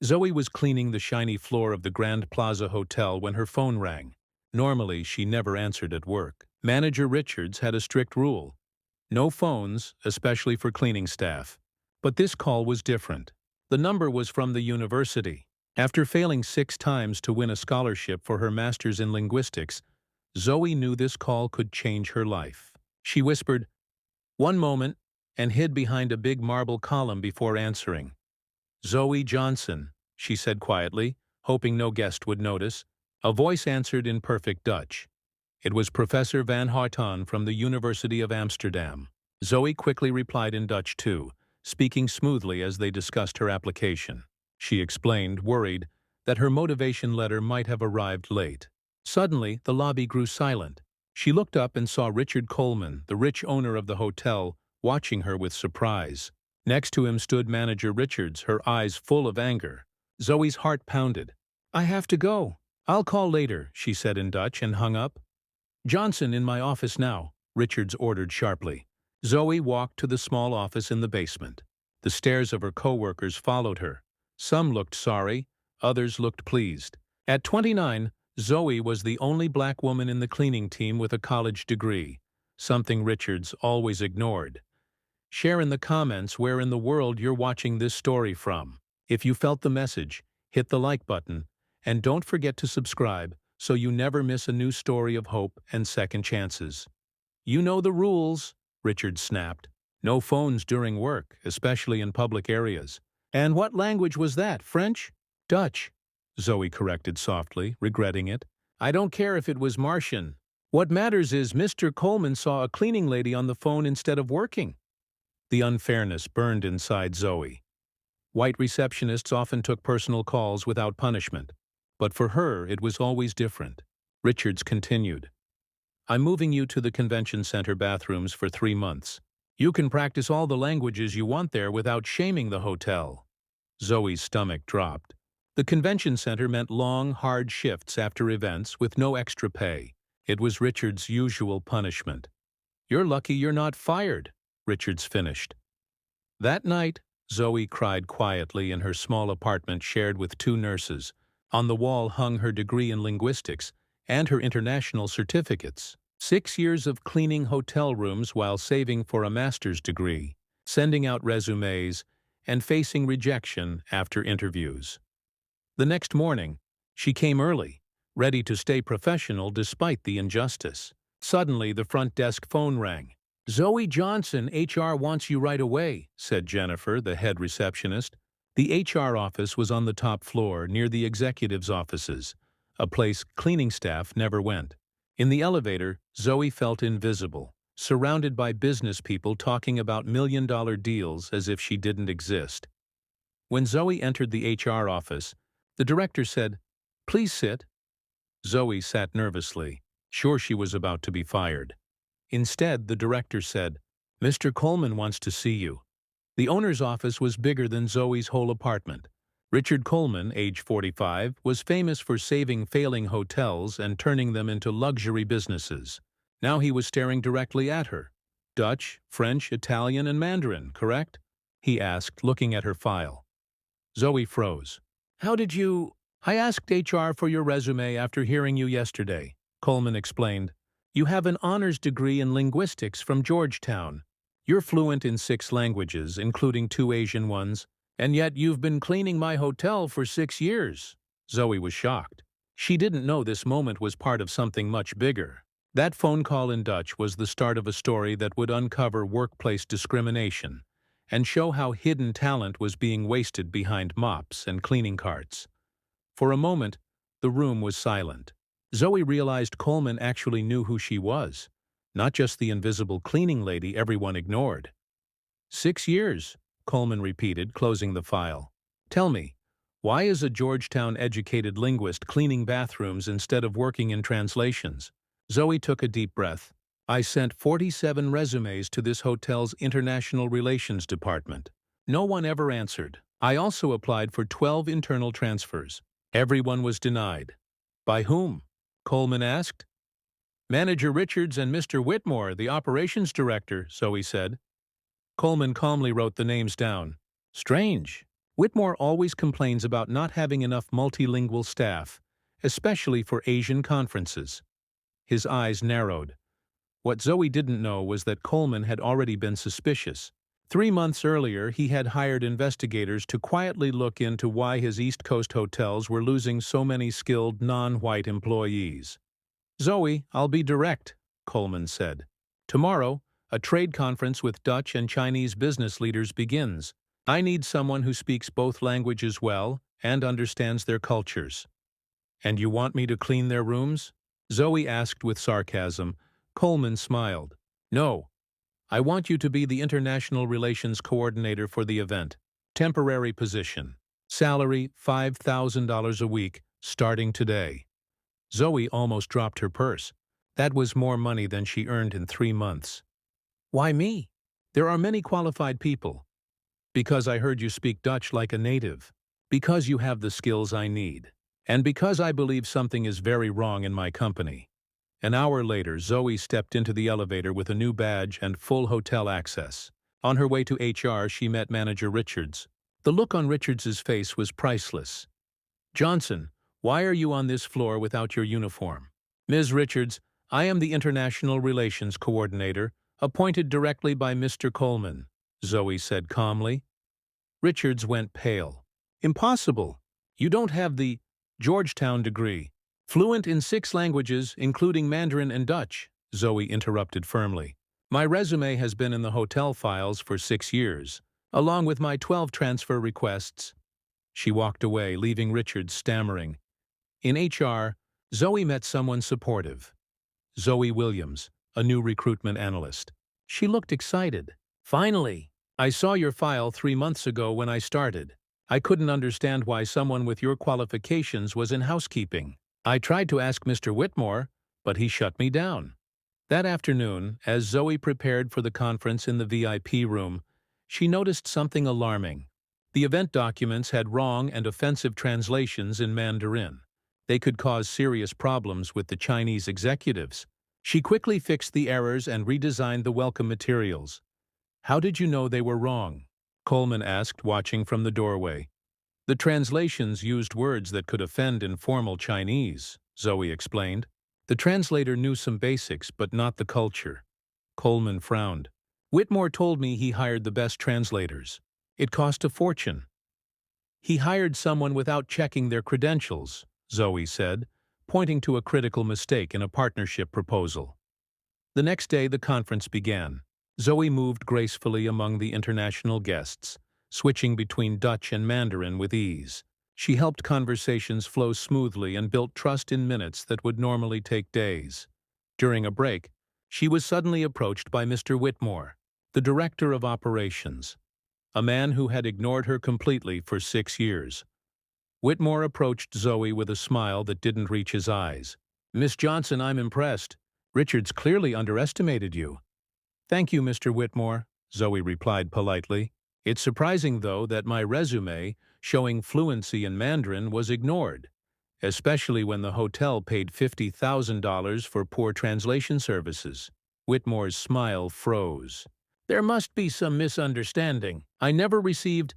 Zoe was cleaning the shiny floor of the Grand Plaza Hotel when her phone rang. Normally, she never answered at work. Manager Richards had a strict rule: no phones, especially for cleaning staff. But this call was different. The number was from the university. After failing 6 times to win a scholarship for her master's in linguistics, Zoe knew this call could change her life. She whispered, "One moment," and hid behind a big marble column before answering. "Zoe Johnson," she said quietly, hoping no guest would notice. A voice answered in perfect Dutch. It was Professor Van Harton from the University of Amsterdam. Zoe quickly replied in Dutch too, speaking smoothly as they discussed her application. She explained, worried, that her motivation letter might have arrived late. Suddenly, the lobby grew silent. She looked up and saw Richard Coleman, the rich owner of the hotel, watching her with surprise. Next to him stood Manager Richards, her eyes full of anger. Zoe's heart pounded. "I have to go. I'll call later," she said in Dutch and hung up. "Johnson in my office now," Richards ordered sharply. Zoe walked to the small office in the basement. The stares of her co-workers followed her. Some looked sorry, others looked pleased. At 29, Zoe was the only black woman in the cleaning team with a college degree, something Richards always ignored. Share in the comments where in the world you're watching this story from. If you felt the message, hit the like button, and don't forget to subscribe so you never miss a new story of hope and second chances. "You know the rules," Richard snapped. "No phones during work, especially in public areas." "And what language was that, French?" "Dutch," Zoe corrected softly, regretting it. "I don't care if it was Martian. What matters is Mr. Coleman saw a cleaning lady on the phone instead of working." The unfairness burned inside Zoe. White receptionists often took personal calls without punishment, but for her it was always different. Richards continued, "I'm moving you to the convention center bathrooms for 3 months. You can practice all the languages you want there without shaming the hotel." Zoe's stomach dropped. The convention center meant long, hard shifts after events with no extra pay. It was Richards' usual punishment. "You're lucky you're not fired," Richards finished. That night, Zoe cried quietly in her small apartment shared with 2 nurses. On the wall hung her degree in linguistics and her international certificates. 6 years of cleaning hotel rooms while saving for a master's degree, sending out resumes, and facing rejection after interviews. The next morning, she came early, ready to stay professional despite the injustice. Suddenly, the front desk phone rang. "Zoe Johnson, HR wants you right away," said Jennifer, the head receptionist. The HR office was on the top floor, near the executives' offices, a place cleaning staff never went. In the elevator, Zoe felt invisible, surrounded by business people talking about million-dollar deals as if she didn't exist. When Zoe entered the HR office, the director said, "Please sit." Zoe sat nervously, sure she was about to be fired. Instead, the director said, "Mr. Coleman wants to see you." The owner's office was bigger than Zoe's whole apartment. Richard Coleman, age 45, was famous for saving failing hotels and turning them into luxury businesses. Now he was staring directly at her. "Dutch, French, Italian, and Mandarin, correct?" he asked, looking at her file. Zoe froze. "How did you—" "I asked HR for your resume after hearing you yesterday," Coleman explained. "You have an honors degree in linguistics from Georgetown. You're fluent in 6 languages, including 2 Asian ones, and yet you've been cleaning my hotel for 6 years." Zoe was shocked. She didn't know this moment was part of something much bigger. That phone call in Dutch was the start of a story that would uncover workplace discrimination and show how hidden talent was being wasted behind mops and cleaning carts. For a moment, the room was silent. Zoe realized Coleman actually knew who she was, not just the invisible cleaning lady everyone ignored. 6 years, Coleman repeated, closing the file. "Tell me, why is a Georgetown-educated linguist cleaning bathrooms instead of working in translations?" Zoe took a deep breath. "I sent 47 resumes to this hotel's international relations department. No one ever answered. I also applied for 12 internal transfers. Everyone was denied." "By whom?" Coleman asked. "Manager Richards and Mr. Whitmore, the operations director," Zoe said. Coleman calmly wrote the names down. "Strange." Whitmore always complains about not having enough multilingual staff, especially for Asian conferences. His eyes narrowed. What Zoe didn't know was that Coleman had already been suspicious. 3 months earlier, he had hired investigators to quietly look into why his East Coast hotels were losing so many skilled non-white employees. "Zoe, I'll be direct," Coleman said. "Tomorrow, a trade conference with Dutch and Chinese business leaders begins. I need someone who speaks both languages well and understands their cultures." "And you want me to clean their rooms?" Zoe asked with sarcasm. Coleman smiled. "No. I want you to be the international relations coordinator for the event. Temporary position. Salary $5,000 a week, starting today." Zoe almost dropped her purse. That was more money than she earned in 3 months. "Why me?" "There are many qualified people." "Because I heard you speak Dutch like a native." "Because you have the skills I need." "And because I believe something is very wrong in my company." An hour later, Zoe stepped into the elevator with a new badge and full hotel access. On her way to HR, she met Manager Richards. The look on Richards's face was priceless. "Johnson, why are you on this floor without your uniform?" "Ms. Richards, I am the International Relations Coordinator, appointed directly by Mr. Coleman," Zoe said calmly. Richards went pale. "Impossible. You don't have the Georgetown degree." "Fluent in 6 languages, including Mandarin and Dutch," Zoe interrupted firmly. "My resume has been in the hotel files for 6 years, along with my 12 transfer requests." She walked away, leaving Richards stammering. In HR, Zoe met someone supportive. Zoe Williams, a new recruitment analyst. She looked excited. "Finally! I saw your file 3 months ago when I started. I couldn't understand why someone with your qualifications was in housekeeping. I tried to ask Mr. Whitmore, but he shut me down." That afternoon, as Zoe prepared for the conference in the VIP room, she noticed something alarming. The event documents had wrong and offensive translations in Mandarin. They could cause serious problems with the Chinese executives. She quickly fixed the errors and redesigned the welcome materials. "How did you know they were wrong?" Coleman asked, watching from the doorway. "The translations used words that could offend in formal Chinese," Zoe explained. "The translator knew some basics, but not the culture." Coleman frowned. "Whitmore told me he hired the best translators. It cost a fortune." "He hired someone without checking their credentials," Zoe said, pointing to a critical mistake in a partnership proposal. The next day, the conference began. Zoe moved gracefully among the international guests, switching between Dutch and Mandarin with ease. She helped conversations flow smoothly and built trust in minutes that would normally take days. During a break, she was suddenly approached by Mr. Whitmore, the director of operations, a man who had ignored her completely for 6 years. Whitmore approached Zoe with a smile that didn't reach his eyes. "Miss Johnson, I'm impressed. Richards clearly underestimated you." "Thank you, Mr. Whitmore," Zoe replied politely. "It's surprising, though, that my resume, showing fluency in Mandarin, was ignored, especially when the hotel paid $50,000 for poor translation services." Whitmore's smile froze. "There must be some misunderstanding. I never received—"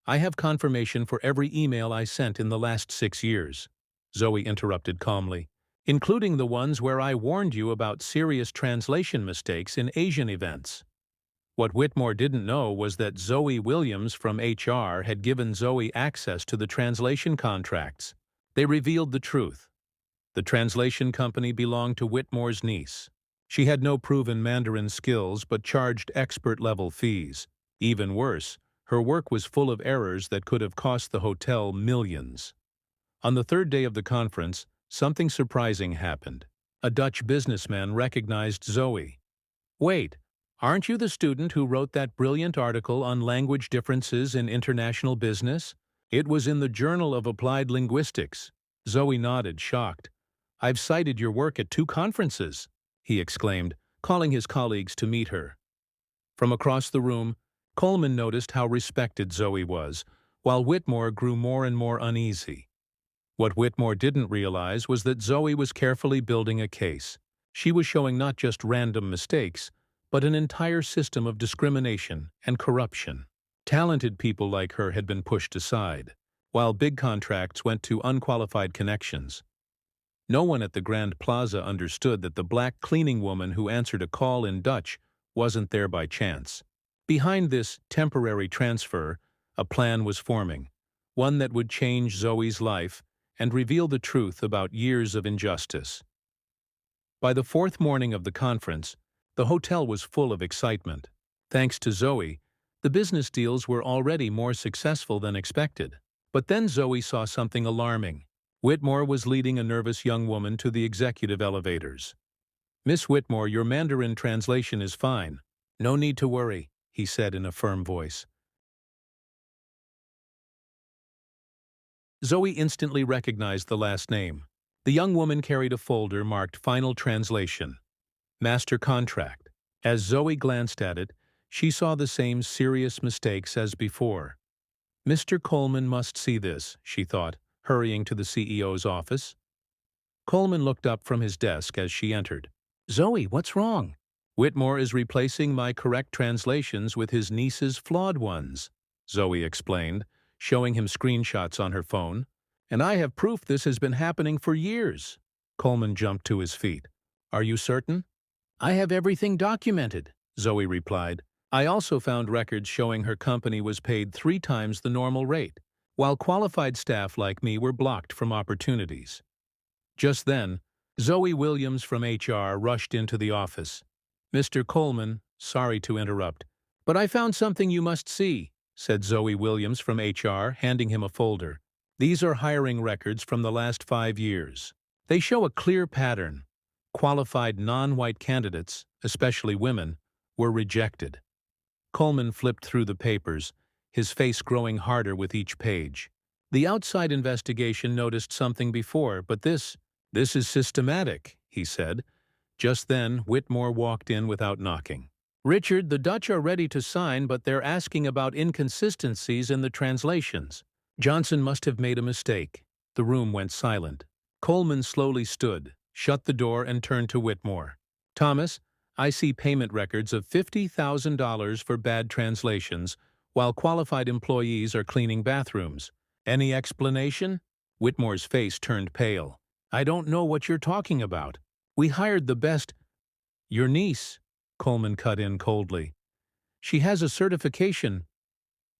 "I have confirmation for every email I sent in the last 6 years," Zoe interrupted calmly, "including the ones where I warned you about serious translation mistakes in Asian events." What Whitmore didn't know was that Zoe Williams from HR had given Zoe access to the translation contracts. They revealed the truth. The translation company belonged to Whitmore's niece. She had no proven Mandarin skills but charged expert-level fees. Even worse, her work was full of errors that could have cost the hotel millions. On the 3rd day of the conference, something surprising happened. A Dutch businessman recognized Zoe. "Wait, aren't you the student who wrote that brilliant article on language differences in international business? It was in the Journal of Applied Linguistics." Zoe nodded, shocked. "I've cited your work at 2 conferences," he exclaimed, calling his colleagues to meet her. From across the room, Coleman noticed how respected Zoe was, while Whitmore grew more and more uneasy. What Whitmore didn't realize was that Zoe was carefully building a case. She was showing not just random mistakes, but an entire system of discrimination and corruption. Talented people like her had been pushed aside, while big contracts went to unqualified connections. No one at the Grand Plaza understood that the black cleaning woman who answered a call in Dutch wasn't there by chance. Behind this temporary transfer, a plan was forming, one that would change Zoe's life and reveal the truth about years of injustice. By the fourth morning of the conference, the hotel was full of excitement. Thanks to Zoe, the business deals were already more successful than expected. But then Zoe saw something alarming. Whitmore was leading a nervous young woman to the executive elevators. "Miss Whitmore, your Mandarin translation is fine. No need to worry," he said in a firm voice. Zoe instantly recognized the last name. The young woman carried a folder marked Final Translation, Master Contract. As Zoe glanced at it, she saw the same serious mistakes as before. "Mr. Coleman must see this," she thought, hurrying to the CEO's office. Coleman looked up from his desk as she entered. "Zoe, what's wrong?" "Whitmore is replacing my correct translations with his niece's flawed ones," Zoe explained, showing him screenshots on her phone. "And I have proof this has been happening for years." Coleman jumped to his feet. "Are you certain?" "I have everything documented," Zoe replied. "I also found records showing her company was paid 3 times the normal rate, while qualified staff like me were blocked from opportunities." Just then, Zoe Williams from HR rushed into the office. "Mr. Coleman, sorry to interrupt, but I found something you must see," said Zoe Williams from HR, handing him a folder. "These are hiring records from the last 5 years. They show a clear pattern. Qualified non-white candidates, especially women, were rejected." Coleman flipped through the papers, his face growing harder with each page. "The outside investigation noticed something before, but this is systematic," he said. Just then, Whitmore walked in without knocking. "Richard, the Dutch are ready to sign, but they're asking about inconsistencies in the translations." Johnson must have made a mistake. The room went silent. Coleman slowly stood, shut the door, and turned to Whitmore. "Thomas, I see payment records of $50,000 for bad translations, while qualified employees are cleaning bathrooms. Any explanation?" Whitmore's face turned pale. "I don't know what you're talking about. We hired the best—" "Your niece," Coleman cut in coldly. "She has a certification—"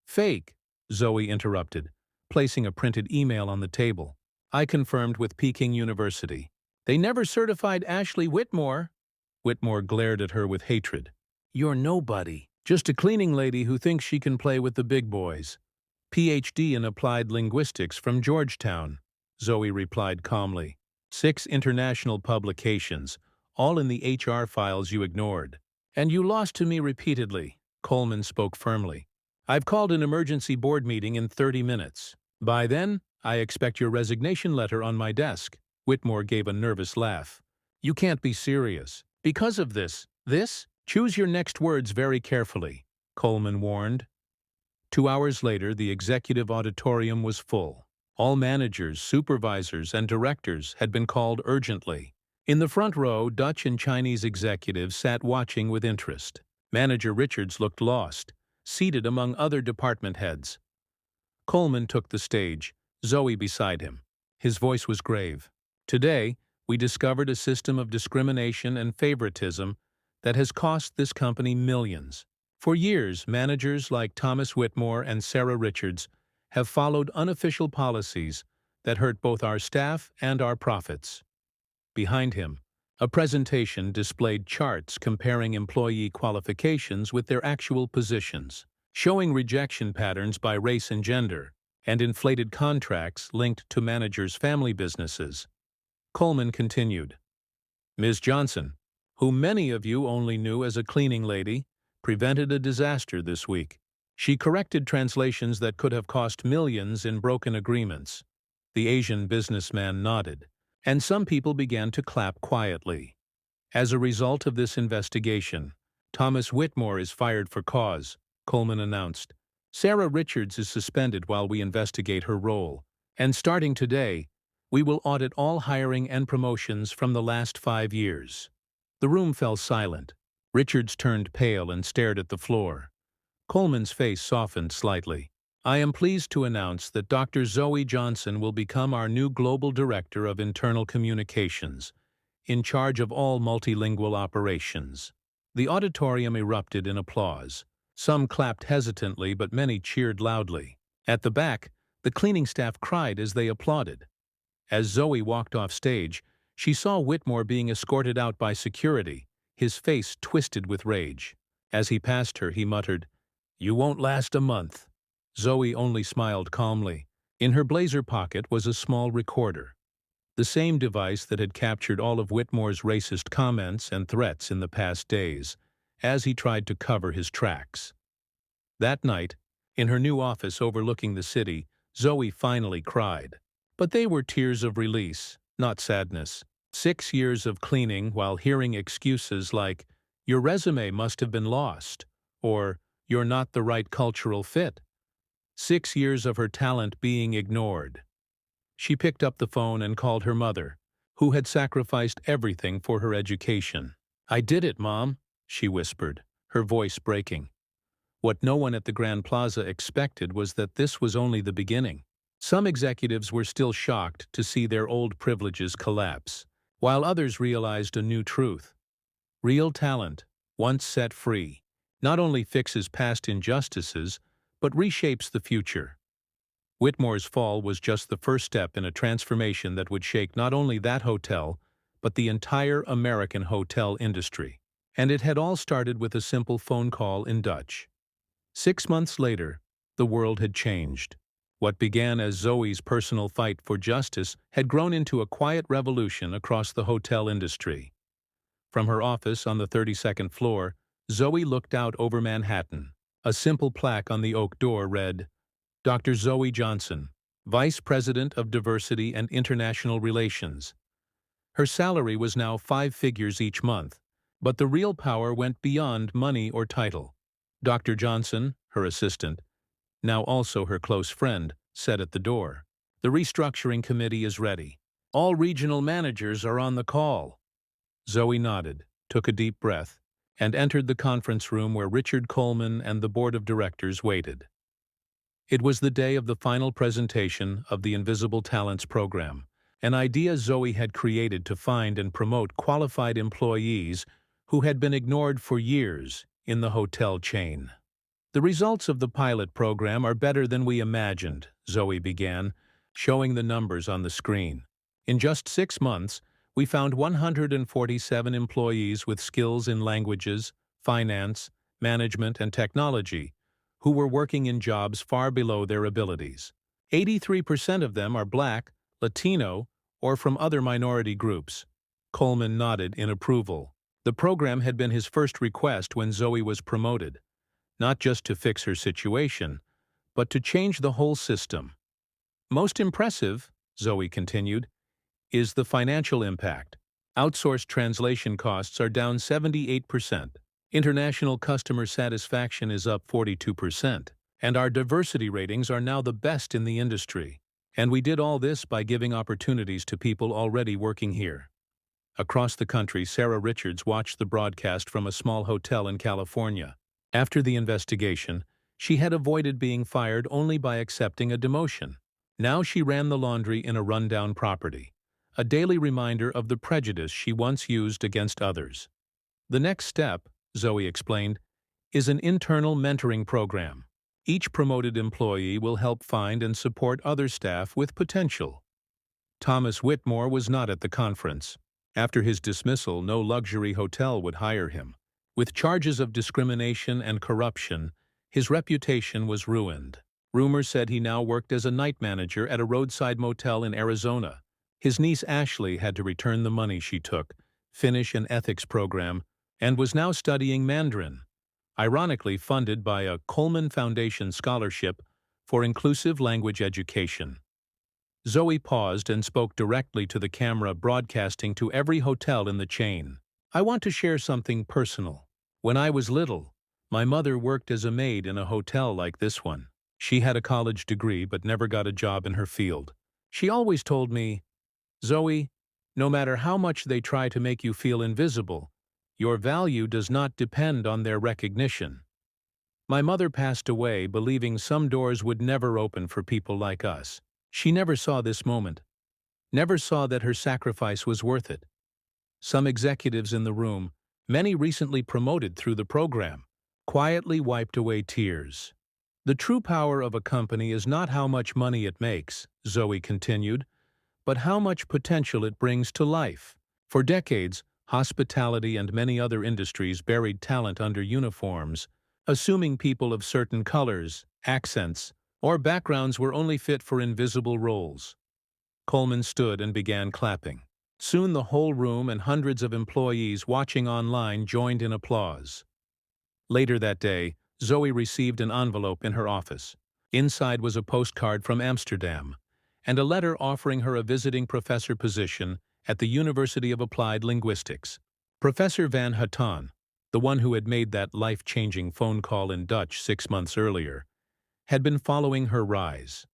"Fake," Zoe interrupted, placing a printed email on the table. "I confirmed with Peking University. They never certified Ashley Whitmore." Whitmore glared at her with hatred. "You're nobody. Just a cleaning lady who thinks she can play with the big boys." "PhD in Applied Linguistics from Georgetown," Zoe replied calmly. 6 international publications, all in the HR files you ignored. "And you lost to me repeatedly," Coleman spoke firmly. "I've called an emergency board meeting in 30 minutes. By then, I expect your resignation letter on my desk." Whitmore gave a nervous laugh. "You can't be serious. Because of this? Choose your next words very carefully," Coleman warned. 2 hours later, the executive auditorium was full. All managers, supervisors, and directors had been called urgently. In the front row, Dutch and Chinese executives sat watching with interest. Manager Richards looked lost, seated among other department heads. Coleman took the stage, Zoe beside him. His voice was grave. "Today, we discovered a system of discrimination and favoritism that has cost this company millions. For years, managers like Thomas Whitmore and Sarah Richards have followed unofficial policies that hurt both our staff and our profits." Behind him, a presentation displayed charts comparing employee qualifications with their actual positions, showing rejection patterns by race and gender, and inflated contracts linked to managers' family businesses. Coleman continued. "Ms. Johnson, whom many of you only knew as a cleaning lady, prevented a disaster this week. She corrected translations that could have cost millions in broken agreements." The Asian businessman nodded, and some people began to clap quietly. "As a result of this investigation, Thomas Whitmore is fired for cause," Coleman announced. "Sarah Richards is suspended while we investigate her role. And starting today, we will audit all hiring and promotions from the last 5 years." The room fell silent. Richards turned pale and stared at the floor. Coleman's face softened slightly. I am pleased to announce that Dr. Zoe Johnson will become our new Global Director of Internal Communications, in charge of all multilingual operations. The auditorium erupted in applause. Some clapped hesitantly, but many cheered loudly. At the back, the cleaning staff cried as they applauded. As Zoe walked off stage, she saw Whitmore being escorted out by security, his face twisted with rage. As he passed her, he muttered, "You won't last a month." Zoe only smiled calmly. In her blazer pocket was a small recorder, the same device that had captured all of Whitmore's racist comments and threats in the past days, as he tried to cover his tracks. That night, in her new office overlooking the city, Zoe finally cried. But they were tears of release, not sadness. 6 years of cleaning while hearing excuses like, "Your resume must have been lost," or "You're not the right cultural fit." 6 years of her talent being ignored. She picked up the phone and called her mother, who had sacrificed everything for her education. "I did it, Mom," she whispered, her voice breaking. What no one at the Grand Plaza expected was that this was only the beginning. Some executives were still shocked to see their old privileges collapse, while others realized a new truth. Real talent, once set free, not only fixes past injustices, but reshapes the future. Whitmore's fall was just the first step in a transformation that would shake not only that hotel, but the entire American hotel industry. And it had all started with a simple phone call in Dutch. 6 months later, the world had changed. What began as Zoe's personal fight for justice had grown into a quiet revolution across the hotel industry. From her office on the 32nd floor, Zoe looked out over Manhattan. A simple plaque on the oak door read, "Dr. Zoe Johnson, Vice President of Diversity and International Relations." Her salary was now 5 figures each month, but the real power went beyond money or title. Dr. Johnson, her assistant, now also her close friend, said at the door, "The restructuring committee is ready. All regional managers are on the call." Zoe nodded, took a deep breath, and entered the conference room where Richard Coleman and the board of directors waited. It was the day of the final presentation of the Invisible Talents program, an idea Zoe had created to find and promote qualified employees who had been ignored for years in the hotel chain. "The results of the pilot program are better than we imagined," Zoe began, showing the numbers on the screen. "In just 6 months, we found 147 employees with skills in languages, finance, management, and technology, who were working in jobs far below their abilities. 83% of them are Black, Latino, or from other minority groups." Coleman nodded in approval. The program had been his first request when Zoe was promoted, not just to fix her situation, but to change the whole system. "Most impressive," Zoe continued, "is the financial impact. Outsourced translation costs are down 78%. International customer satisfaction is up 42%, and our diversity ratings are now the best in the industry. And we did all this by giving opportunities to people already working here." Across the country, Sarah Richards watched the broadcast from a small hotel in California. After the investigation, she had avoided being fired only by accepting a demotion. Now she ran the laundry in a rundown property, a daily reminder of the prejudice she once used against others. "The next step," Zoe explained, "is an internal mentoring program. Each promoted employee will help find and support other staff with potential." Thomas Whitmore was not at the conference. After his dismissal, no luxury hotel would hire him. With charges of discrimination and corruption, his reputation was ruined. Rumors said he now worked as a night manager at a roadside motel in Arizona. His niece Ashley had to return the money she took, finish an ethics program, and was now studying Mandarin, ironically funded by a Coleman Foundation scholarship for inclusive language education. Zoe paused and spoke directly to the camera broadcasting to every hotel in the chain. "I want to share something personal. When I was little, my mother worked as a maid in a hotel like this one. She had a college degree but never got a job in her field. She always told me, 'Zoe, no matter how much they try to make you feel invisible, your value does not depend on their recognition.' My mother passed away believing some doors would never open for people like us. She never saw this moment, never saw that her sacrifice was worth it. Some executives in the room, many recently promoted through the program, quietly wiped away tears. The true power of a company is not how much money it makes, Zoe continued, but how much potential it brings to life. For decades, hospitality and many other industries buried talent under uniforms, assuming people of certain colors, accents, or backgrounds were only fit for invisible roles. Coleman stood and began clapping. Soon the whole room and hundreds of employees watching online joined in applause. Later that day, Zoe received an envelope in her office. Inside was a postcard from Amsterdam, and a letter offering her a visiting professor position at the University of Applied Linguistics. Professor Van Houten, the one who had made that life-changing phone call in Dutch 6 months earlier, had been following her rise.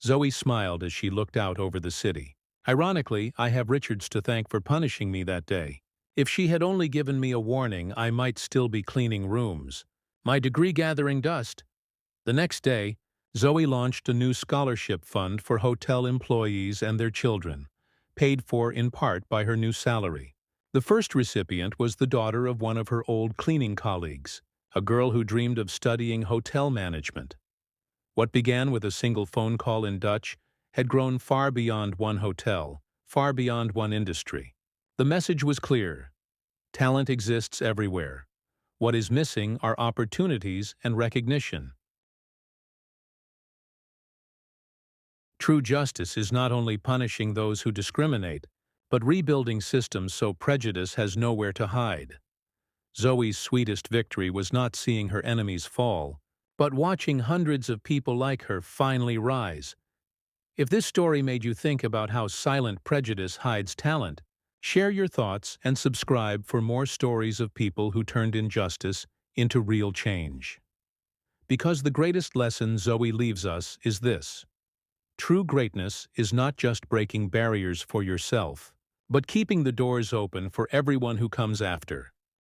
Zoe smiled as she looked out over the city. Ironically, I have Richards to thank for punishing me that day. If she had only given me a warning, I might still be cleaning rooms, my degree gathering dust. The next day, Zoe launched a new scholarship fund for hotel employees and their children, paid for in part by her new salary. The first recipient was the daughter of one of her old cleaning colleagues, a girl who dreamed of studying hotel management. What began with a single phone call in Dutch had grown far beyond one hotel, far beyond one industry. The message was clear. Talent exists everywhere. What is missing are opportunities and recognition. True justice is not only punishing those who discriminate, but rebuilding systems so prejudice has nowhere to hide. Zoe's sweetest victory was not seeing her enemies fall, but watching hundreds of people like her finally rise. If this story made you think about how silent prejudice hides talent, share your thoughts and subscribe for more stories of people who turned injustice into real change. Because the greatest lesson Zoe leaves us is this: true greatness is not just breaking barriers for yourself, but keeping the doors open for everyone who comes after.